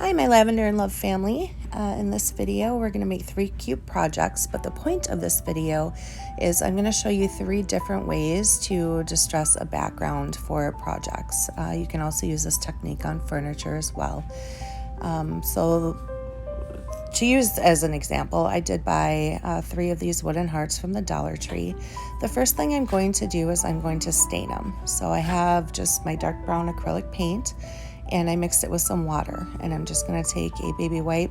Hi, my Lavender and Love family. In this video, we're going to make 3 cute projects, but the point of this video is I'm going to show you 3 different ways to distress a background for projects. You can also use this technique on furniture as well. So to use as an example, I did buy 3 of these wooden hearts from the Dollar Tree. The first thing I'm going to do is I'm going to stain them. So I have just my dark brown acrylic paint, and I mixed it with some water, and I'm just going to take a baby wipe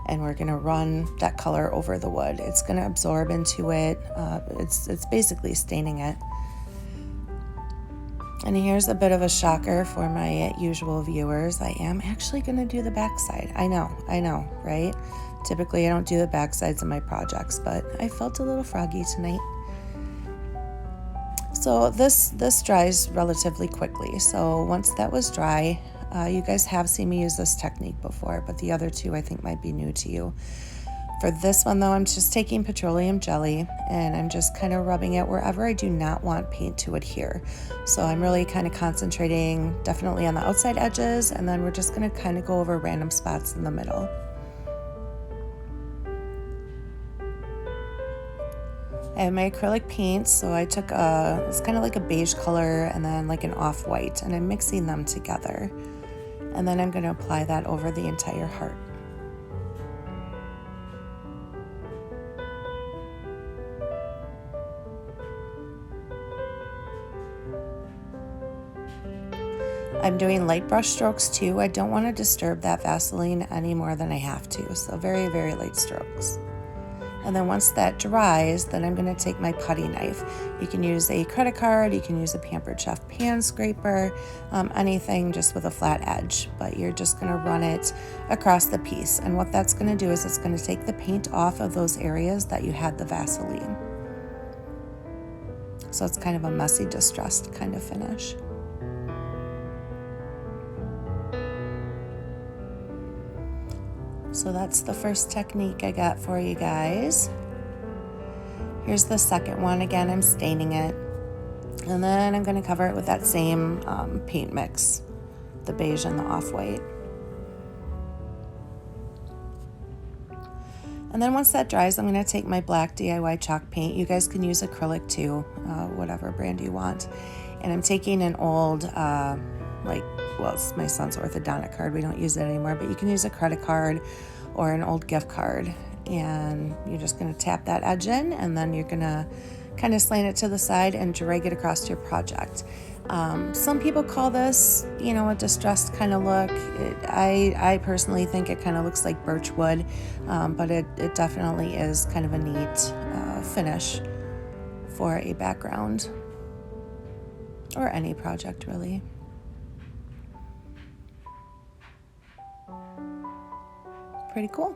and we're going to run that color over the wood. It's going to absorb into it. It's basically staining it. And here's a bit of a shocker for my usual viewers. I am actually going to do the backside. I know, right? Typically I don't do the backsides of my projects, but I felt a little froggy tonight. So this dries relatively quickly. So once that was dry, you guys have seen me use this technique before, but the other 2 I think might be new to you. For this one though, I'm just taking petroleum jelly and I'm just kind of rubbing it wherever I do not want paint to adhere. So I'm really kind of concentrating definitely on the outside edges, and then we're just going to kind of go over random spots in the middle. I have my acrylic paints, so I took it's kind of like a beige color and then like an off-white, and I'm mixing them together. And then I'm going to apply that over the entire heart. I'm doing light brush strokes too. I don't want to disturb that Vaseline any more than I have to, so very, very light strokes. And then once that dries, then I'm going to take my putty knife. You can use a credit card, you can use a Pampered Chef pan scraper, anything just with a flat edge, but you're just going to run it across the piece. And what that's going to do is it's going to take the paint off of those areas that you had the Vaseline. So it's kind of a messy, distressed kind of finish. So that's the first technique I got for you guys. Here's the second one. Again, I'm staining it. And then I'm going to cover it with that same paint mix, the beige and the off-white. And then once that dries, I'm going to take my black DIY chalk paint. You guys can use acrylic too, whatever brand you want. And I'm taking an old, it's my son's orthodontic card. We don't use it anymore, but you can use a credit card or an old gift card. And you're just going to tap that edge in, and then you're going to kind of slant it to the side and drag it across your project. Some people call this, a distressed kind of look. I personally think it kind of looks like birch wood, but it definitely is kind of a neat finish for a background or any project really. Pretty cool.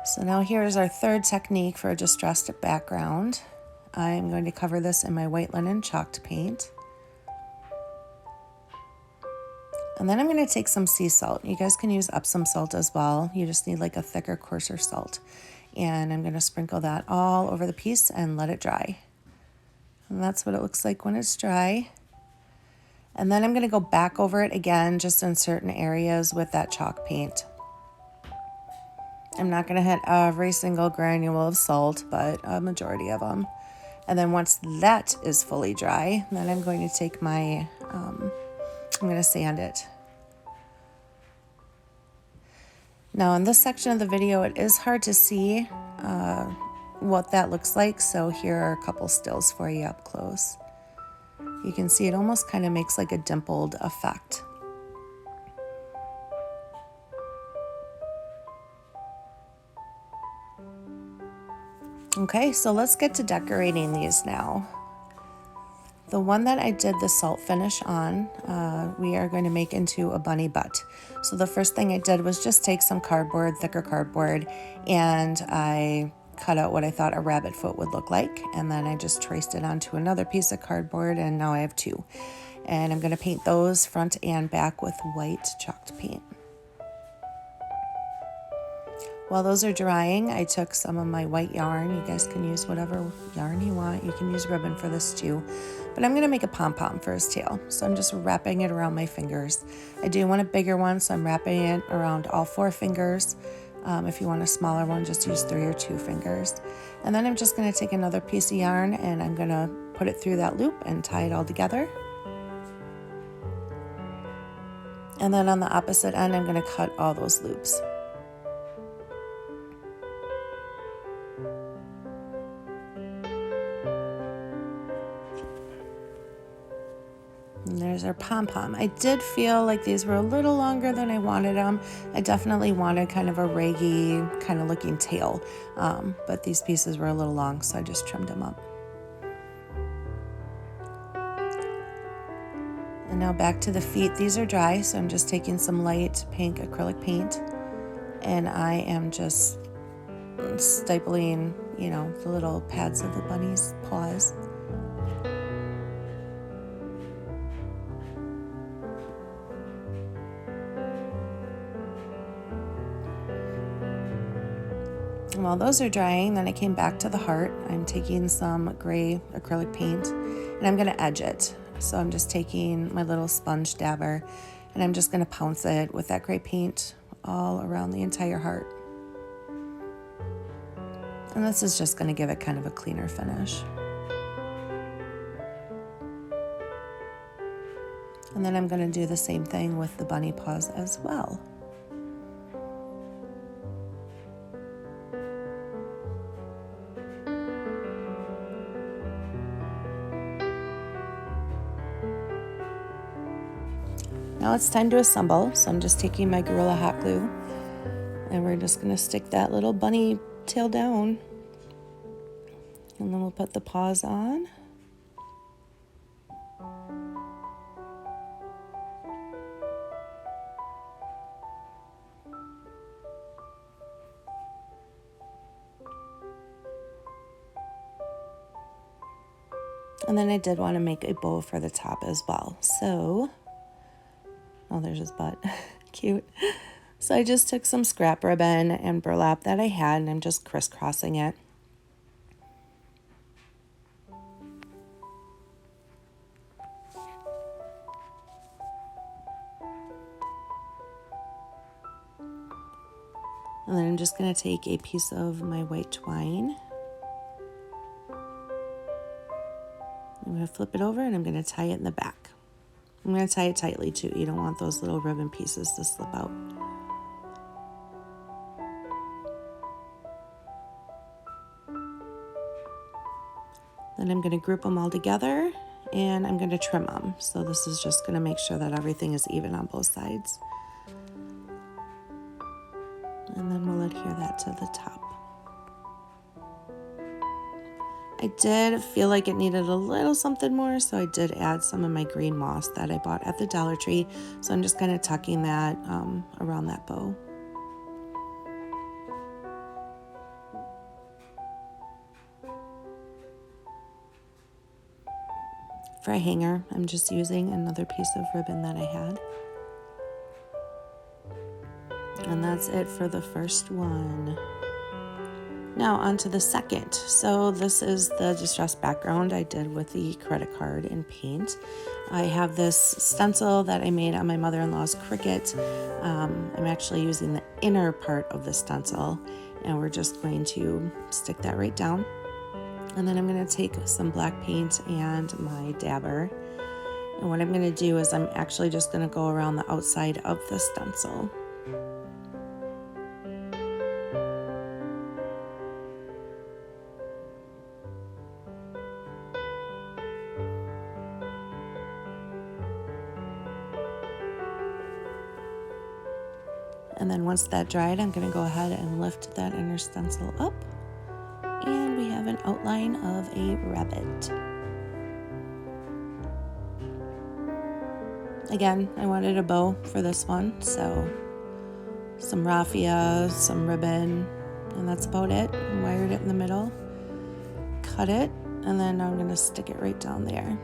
So now here's our third technique for a distressed background. I'm going to cover this in my white linen chalked paint. And then I'm going to take some sea salt. You guys can use Epsom salt as well. You just need like a thicker, coarser salt. And I'm going to sprinkle that all over the piece and let it dry. And that's what it looks like when it's dry. And then I'm going to go back over it again, just in certain areas with that chalk paint. I'm not going to hit every single granule of salt, but a majority of them. And then once that is fully dry, then I'm going to take my, I'm going to sand it. Now in this section of the video, it is hard to see what that looks like, so here are a couple stills for you up close. You can see it almost kind of makes like a dimpled effect. Okay, so let's get to decorating these now. The one that I did the salt finish on, we are going to make into a bunny butt. So the first thing I did was just take some cardboard, thicker cardboard, and I cut out what I thought a rabbit foot would look like. And then I just traced it onto another piece of cardboard, and now I have 2. And I'm going to paint those front and back with white chalked paint. While those are drying, I took some of my white yarn. You guys can use whatever yarn you want. You can use ribbon for this too. But I'm going to make a pom-pom for his tail. So I'm just wrapping it around my fingers. I do want a bigger one, so I'm wrapping it around all 4 fingers. If you want a smaller one, just use 3 or 2 fingers. And then I'm just going to take another piece of yarn and I'm going to put it through that loop and tie it all together. And then on the opposite end, I'm going to cut all those loops. And there's our pom-pom. I did feel like these were a little longer than I wanted them. I definitely wanted kind of a raggy kind of looking tail, but these pieces were a little long, so I just trimmed them up. And now back to the feet. These are dry, so I'm just taking some light pink acrylic paint, and I am just stipling, the little pads of the bunny's paws. And while those are drying, then I came back to the heart. I'm taking some gray acrylic paint, and I'm going to edge it. So I'm just taking my little sponge dabber, and I'm just going to pounce it with that gray paint all around the entire heart. And this is just going to give it kind of a cleaner finish. And then I'm going to do the same thing with the bunny paws as well. Now it's time to assemble, so I'm just taking my Gorilla Hot Glue, and we're just going to stick that little bunny tail down, and then we'll put the paws on. And then I did want to make a bow for the top as well, so... Oh, there's his butt. Cute. So I just took some scrap ribbon and burlap that I had, and I'm just crisscrossing it. And then I'm just going to take a piece of my white twine. I'm going to flip it over, and I'm going to tie it in the back. I'm going to tie it tightly too. You don't want those little ribbon pieces to slip out. Then I'm going to group them all together, and I'm going to trim them. So this is just going to make sure that everything is even on both sides. And then we'll adhere that to the top. I did feel like it needed a little something more, so I did add some of my green moss that I bought at the Dollar Tree. So I'm just kind of tucking that around that bow. For a hanger, I'm just using another piece of ribbon that I had. And that's it for the first one. Now on to the second. So this is the distressed background I did with the credit card and paint. I have this stencil that I made on my mother-in-law's Cricut. I'm actually using the inner part of the stencil, and we're just going to stick that right down. And then I'm going to take some black paint and my dabber. And what I'm going to do is I'm actually just going to go around the outside of the stencil. And then once that dried, I'm going to go ahead and lift that inner stencil up. And we have an outline of a rabbit. Again, I wanted a bow for this one, so some raffia, some ribbon, and that's about it. I wired it in the middle, cut it, and then I'm going to stick it right down there.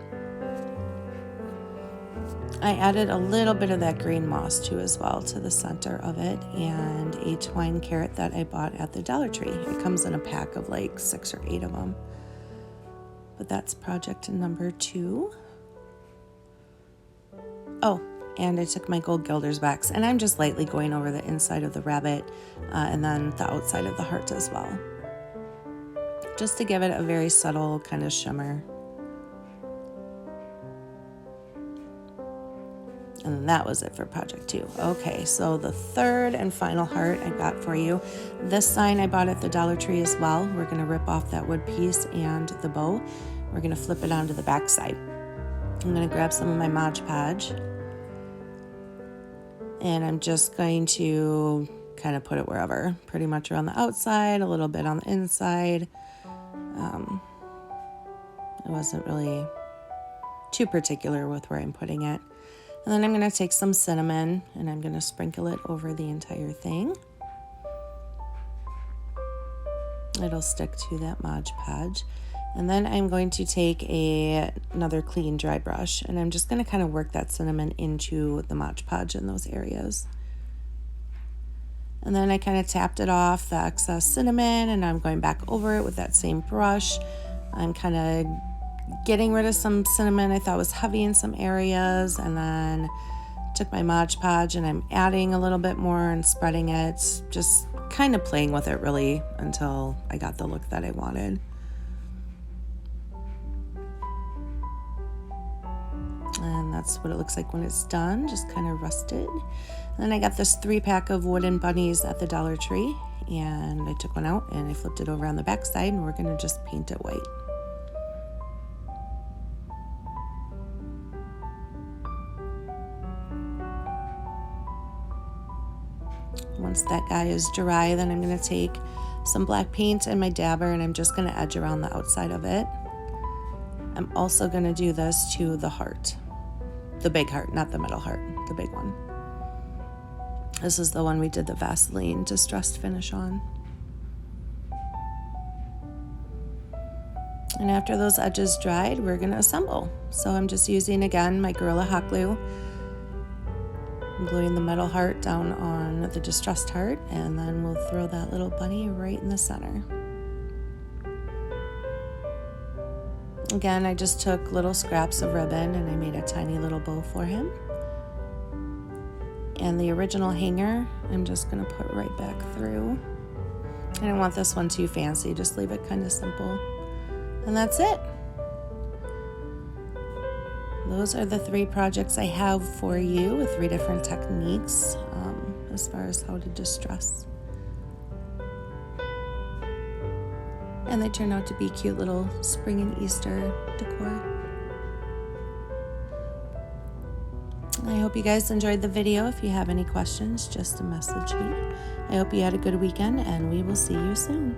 I added a little bit of that green moss too as well to the center of it, and a twine carrot that I bought at the Dollar Tree. It comes in a pack of like 6 or 8 of them. but that's project number 2. Oh, and I took my gold gilders wax, and I'm just lightly going over the inside of the rabbit and then the outside of the heart as well, just to give it a very subtle kind of shimmer. And that was it for project 2. Okay, so the third and final heart I got for you. This sign I bought at the Dollar Tree as well. We're going to rip off that wood piece and the bow. We're going to flip it onto the back side. I'm going to grab some of my Mod Podge, and I'm just going to kind of put it wherever, pretty much around the outside, a little bit on the inside. I wasn't really too particular with where I'm putting it. And then I'm going to take some cinnamon and I'm going to sprinkle it over the entire thing. It'll stick to that Mod Podge. And then I'm going to take another clean dry brush, and I'm just going to kind of work that cinnamon into the Mod Podge in those areas. And then I kind of tapped it off the excess cinnamon, and I'm going back over it with that same brush. I'm kind of getting rid of some cinnamon I thought was heavy in some areas, and then took my Mod Podge and I'm adding a little bit more and spreading it, just kind of playing with it really until I got the look that I wanted. And that's what it looks like when it's done, just kind of rusted. And then I got this 3-pack of wooden bunnies at the Dollar Tree, and I took one out and I flipped it over on the back side, and we're going to just paint it white. Once that guy is dry, then I'm going to take some black paint and my dabber, and I'm just going to edge around the outside of it. I'm also going to do this to the heart. The big heart, not the middle heart, the big one. This is the one we did the Vaseline distressed finish on. And after those edges dried, we're going to assemble. So I'm just using, again, my Gorilla Hot Glue. I'm gluing the metal heart down on the distressed heart, and then we'll throw that little bunny right in the center. Again, I just took little scraps of ribbon and I made a tiny little bow for him. And the original hanger, I'm just going to put right back through. I don't want this one too fancy, just leave it kind of simple. And that's it. Those are the 3 projects I have for you with 3 different techniques as far as how to distress. And they turn out to be cute little spring and Easter decor. I hope you guys enjoyed the video. If you have any questions, just message me. I hope you had a good weekend, and we will see you soon.